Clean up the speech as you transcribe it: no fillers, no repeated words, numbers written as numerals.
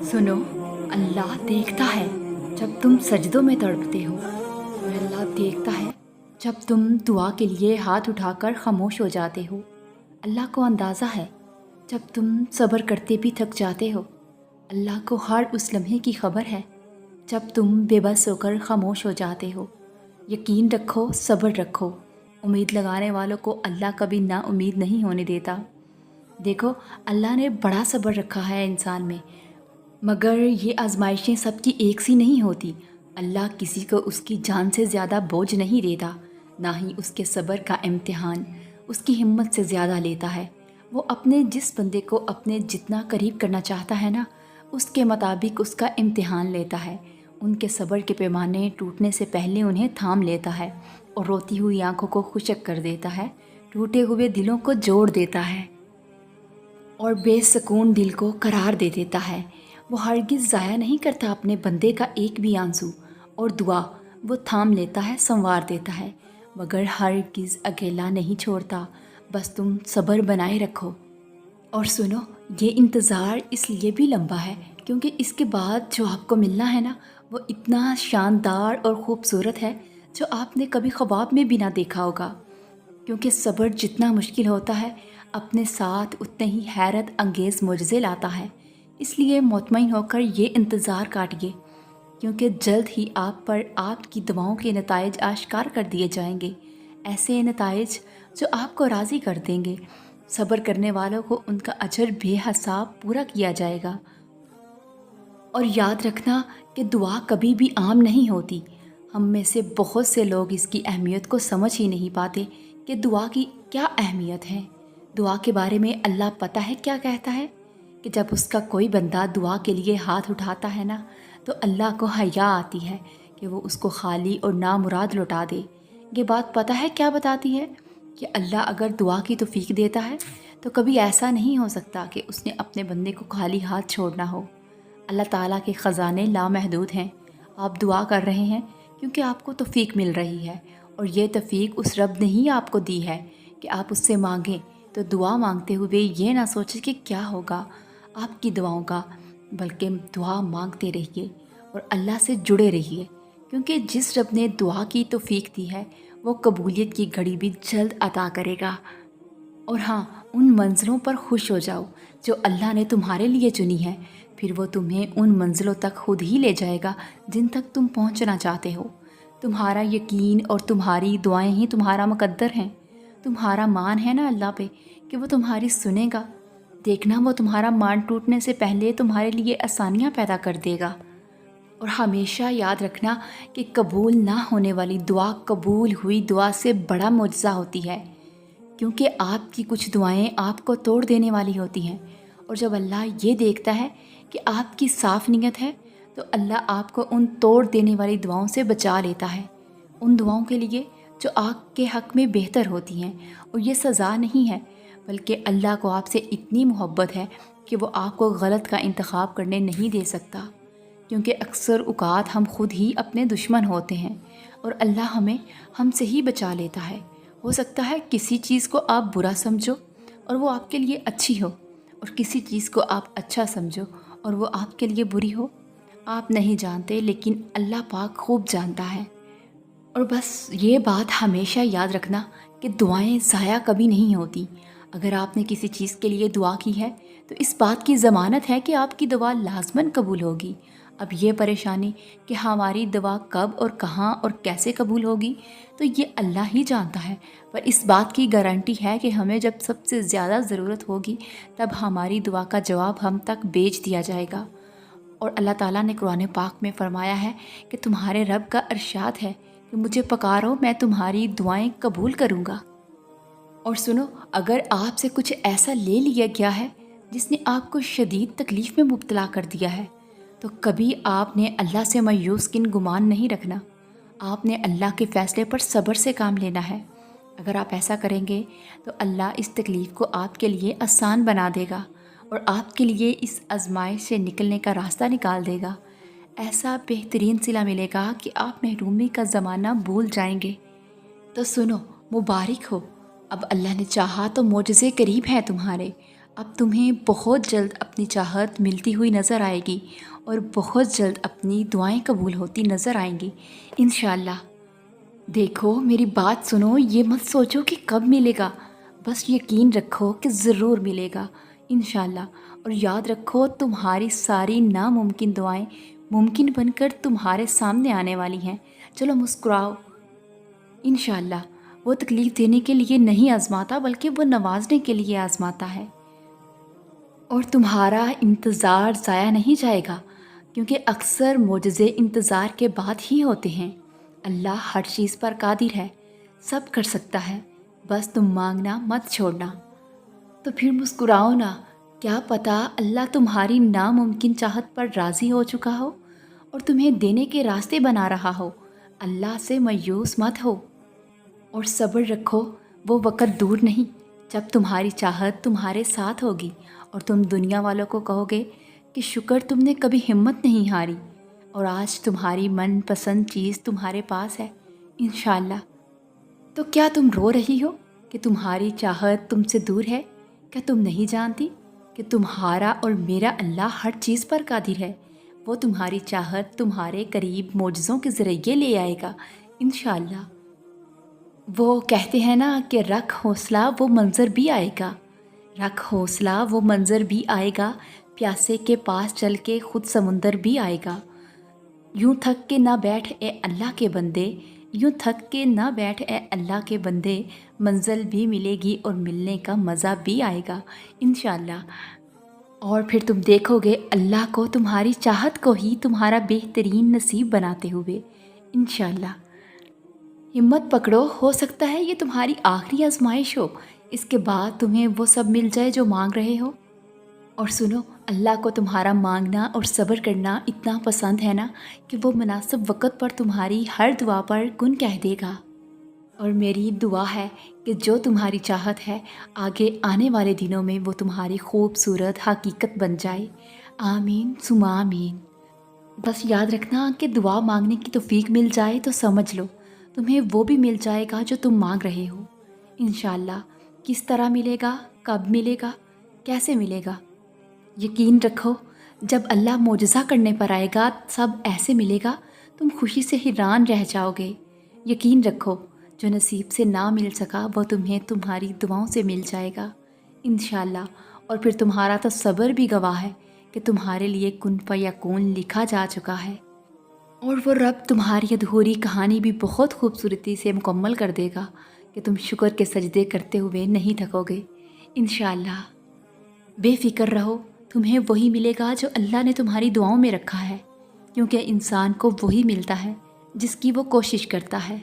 सुनो, अल्लाह देखता है जब तुम सजदों में तड़पते हो, और अल्लाह देखता है जब तुम दुआ के लिए हाथ उठाकर खामोश हो जाते हो। अल्लाह को अंदाज़ा है जब तुम सब्र करते भी थक जाते हो। अल्लाह को हर उस लम्हे की खबर है जब तुम बेबस होकर खामोश हो जाते हो। यकीन रखो, सब्र रखो। उम्मीद लगाने वालों को अल्लाह कभी ना उम्मीद नहीं होने देता। देखो, अल्लाह ने बड़ा सब्र रखा है इंसान में, मगर ये आजमाइशें सबकी एक सी नहीं होती। अल्लाह किसी को उसकी जान से ज़्यादा बोझ नहीं देता, ना ही उसके सब्र का इम्तिहान उसकी हिम्मत से ज़्यादा लेता है। वो अपने जिस बंदे को अपने जितना करीब करना चाहता है ना, उसके मुताबिक उसका इम्तिहान लेता है। उनके सब्र के पैमाने टूटने से पहले उन्हें थाम लेता है और रोती हुई आंखों को खुशक कर देता है, टूटे हुए दिलों को जोड़ देता है और बेसुकून दिल को करार दे देता है। वो हरगिज़ ज़ाया नहीं करता अपने बंदे का एक भी आंसू, और दुआ वो थाम लेता है, संवार देता है, मगर हरगिज़ अकेला नहीं छोड़ता। बस तुम सब्र बनाए रखो। और सुनो, ये इंतज़ार इसलिए भी लंबा है क्योंकि इसके बाद जो आपको मिलना है ना, वो इतना शानदार और ख़ूबसूरत है जो आपने कभी ख्वाब में भी ना देखा होगा। क्योंकि सब्र जितना मुश्किल होता है, अपने साथ उतने ही हैरत अंगेज़ मोजज़े लाता है। इसलिए मुतमईन होकर ये इंतज़ार काटिए, क्योंकि जल्द ही आप पर आपकी दुआओं के नताइज आश्कार कर दिए जाएंगे। ऐसे नताइज जो आपको राज़ी कर देंगे। सब्र करने वालों को उनका अजर बेहिसाब पूरा किया जाएगा। और याद रखना कि दुआ कभी भी आम नहीं होती। हम में से बहुत से लोग इसकी अहमियत को समझ ही नहीं पाते कि दुआ की क्या अहमियत है। दुआ के बारे में अल्लाह पता है क्या कहता है कि जब उसका कोई बंदा दुआ के लिए हाथ उठाता है ना, तो अल्लाह को हया आती है कि वो उसको खाली और नामुराद लौटा दे। ये बात पता है क्या बताती है कि अल्लाह अगर दुआ की तौफीक देता है तो कभी ऐसा नहीं हो सकता कि उसने अपने बंदे को खाली हाथ छोड़ना हो। अल्लाह ताला के ख़ज़ाने लामहदूद हैं। आप दुआ कर रहे हैं क्योंकि आपको तौफीक मिल रही है, और ये तौफीक उस रब ने ही आपको दी है कि आप उससे मांगें। तो दुआ मांगते हुए ये ना सोचें कि क्या होगा आपकी दुआओं का, बल्कि दुआ मांगते रहिए और अल्लाह से जुड़े रहिए, क्योंकि जिस रब ने दुआ की तौफीक दी है वो कबूलियत की घड़ी भी जल्द अता करेगा। और हाँ, उन मंज़िलों पर खुश हो जाओ जो अल्लाह ने तुम्हारे लिए चुनी है। फिर वो तुम्हें उन मंज़िलों तक खुद ही ले जाएगा जिन तक तुम पहुंचना चाहते हो। तुम्हारा यकीन और तुम्हारी दुआएं ही तुम्हारा मुकद्दर हैं। तुम्हारा मान है ना अल्लाह पे कि वो तुम्हारी सुनेगा। देखना, वो तुम्हारा मान टूटने से पहले तुम्हारे लिए आसानियाँ पैदा कर देगा। और हमेशा याद रखना कि कबूल ना होने वाली दुआ कबूल हुई दुआ से बड़ा मुआज़ा होती है, क्योंकि आपकी कुछ दुआएं आपको तोड़ देने वाली होती हैं। और जब अल्लाह ये देखता है कि आपकी साफ़ नीयत है, तो अल्लाह आपको उन तोड़ देने वाली दुआओं से बचा लेता है, उन दुआओं के लिए जो आपके हक़ में बेहतर होती हैं। और ये सज़ा नहीं है, बल्कि अल्लाह को आपसे इतनी मोहब्बत है कि वो आपको गलत का इंतखाब करने नहीं दे सकता, क्योंकि अक्सर औक़ात हम खुद ही अपने दुश्मन होते हैं और अल्लाह हमें हमसे ही बचा लेता है। हो सकता है किसी चीज़ को आप बुरा समझो और वो आपके लिए अच्छी हो, और किसी चीज़ को आप अच्छा समझो और वो आपके लिए बुरी हो। आप नहीं जानते, लेकिन अल्लाह पाक खूब जानता है। और बस ये बात हमेशा याद रखना कि दुआएं ज़ाया कभी नहीं होती। अगर आपने किसी चीज़ के लिए दुआ की है तो इस बात की ज़मानत है कि आपकी दुआ लाजमन कबूल होगी। अब ये परेशानी कि हमारी दुआ कब और कहाँ और कैसे कबूल होगी, तो ये अल्लाह ही जानता है। पर इस बात की गारंटी है कि हमें जब सबसे ज़्यादा ज़रूरत होगी तब हमारी दुआ का जवाब हम तक भेज दिया जाएगा। और अल्लाह ताला ने कुरान पाक में फ़रमाया है कि तुम्हारे रब का इरशाद है कि मुझे पुकारो, मैं तुम्हारी दुआएं कबूल करूँगा। और सुनो, अगर आपसे कुछ ऐसा ले लिया गया है जिसने आपको शदीद तकलीफ़ में मुब्तला कर दिया है, तो कभी आपने अल्लाह से मायूस किन गुमान नहीं रखना। आपने अल्लाह के फ़ैसले पर सब्र से काम लेना है। अगर आप ऐसा करेंगे तो अल्लाह इस तकलीफ़ को आपके लिए आसान बना देगा और आपके लिए इस आजमाइश से निकलने का रास्ता निकाल देगा। ऐसा बेहतरीन सिला मिलेगा कि आप महरूमी का ज़माना भूल जाएंगे। तो सुनो, मुबारक हो, अब अल्लाह ने चाहा तो मोजज़े करीब हैं तुम्हारे। اب تمہیں بہت جلد اپنی چاہت ملتی ہوئی نظر آئے گی اور بہت جلد اپنی دعائیں قبول ہوتی نظر آئیں گی انشاءاللہ۔ دیکھو میری بات سنو، یہ مت سوچو کہ کب ملے گا، بس یقین رکھو کہ ضرور ملے گا انشاءاللہ۔ اور یاد رکھو تمہاری ساری ناممکن دعائیں ممکن بن کر تمہارے سامنے آنے والی ہیں۔ چلو مسکراؤ، انشاءاللہ وہ تکلیف دینے کے لیے نہیں آزماتا بلکہ وہ نوازنے کے لیے آزماتا ہے، اور تمہارا انتظار ضائع نہیں جائے گا، کیونکہ اکثر معجزے انتظار کے بعد ہی ہوتے ہیں۔ اللہ ہر چیز پر قادر ہے، سب کر سکتا ہے، بس تم مانگنا مت چھوڑنا۔ تو پھر مسکراؤ نا، کیا پتہ اللہ تمہاری ناممکن چاہت پر راضی ہو چکا ہو اور تمہیں دینے کے راستے بنا رہا ہو۔ اللہ سے مایوس مت ہو اور صبر رکھو، وہ وقت دور نہیں جب تمہاری چاہت تمہارے ساتھ ہوگی اور تم دنیا والوں کو کہو گے کہ شکر تم نے کبھی ہمت نہیں ہاری اور آج تمہاری من پسند چیز تمہارے پاس ہے انشاءاللہ۔ تو کیا تم رو رہی ہو کہ تمہاری چاہت تم سے دور ہے؟ کیا تم نہیں جانتی کہ تمہارا اور میرا اللہ ہر چیز پر قادر ہے؟ وہ تمہاری چاہت تمہارے قریب معجزوں کے ذریعے لے آئے گا انشاءاللہ۔ وہ کہتے ہیں نا کہ رکھ حوصلہ وہ منظر بھی آئے گا، رکھ حوصلہ وہ منظر بھی آئے گا، پیاسے کے پاس چل کے خود سمندر بھی آئے گا۔ یوں تھک کے نہ بیٹھ اے اللہ کے بندے، یوں تھک کے نہ بیٹھ اے اللہ کے بندے، منزل بھی ملے گی اور ملنے کا مزہ بھی آئے گا انشاءاللہ۔ اور پھر تم دیکھو گے اللہ کو تمہاری چاہت کو ہی تمہارا بہترین نصیب بناتے ہوئے انشاءاللہ۔ ہمت پکڑو، ہو سکتا ہے یہ تمہاری آخری آزمائش ہو، اس کے بعد تمہیں وہ سب مل جائے جو مانگ رہے ہو۔ اور سنو، اللہ کو تمہارا مانگنا اور صبر کرنا اتنا پسند ہے نا کہ وہ مناسب وقت پر تمہاری ہر دعا پر کن کہہ دے گا۔ اور میری دعا ہے کہ جو تمہاری چاہت ہے آگے آنے والے دنوں میں وہ تمہاری خوبصورت حقیقت بن جائے، آمین ثم آمین۔ بس یاد رکھنا کہ دعا مانگنے کی توفیق مل جائے تو سمجھ لو تمہیں وہ بھی مل جائے گا جو تم مانگ رہے ہو انشاءاللہ۔ کس طرح ملے گا، کب ملے گا، کیسے ملے گا؟ یقین رکھو جب اللہ معجزہ کرنے پر آئے گا سب ایسے ملے گا تم خوشی سے حیران رہ جاؤ گے۔ یقین رکھو جو نصیب سے نہ مل سکا وہ تمہیں تمہاری دعاؤں سے مل جائے گا انشاءاللہ۔ اور پھر تمہارا تو صبر بھی گواہ ہے کہ تمہارے لیے کن فیکون لکھا جا چکا ہے، اور وہ رب تمہاری ادھوری کہانی بھی بہت خوبصورتی سے مکمل کر دے گا کہ تم شکر کے سجدے کرتے ہوئے نہیں تھکو گے انشاءاللہ۔ بے فکر رہو، تمہیں وہی ملے گا جو اللہ نے تمہاری دعاؤں میں رکھا ہے، کیونکہ انسان کو وہی ملتا ہے جس کی وہ کوشش کرتا ہے۔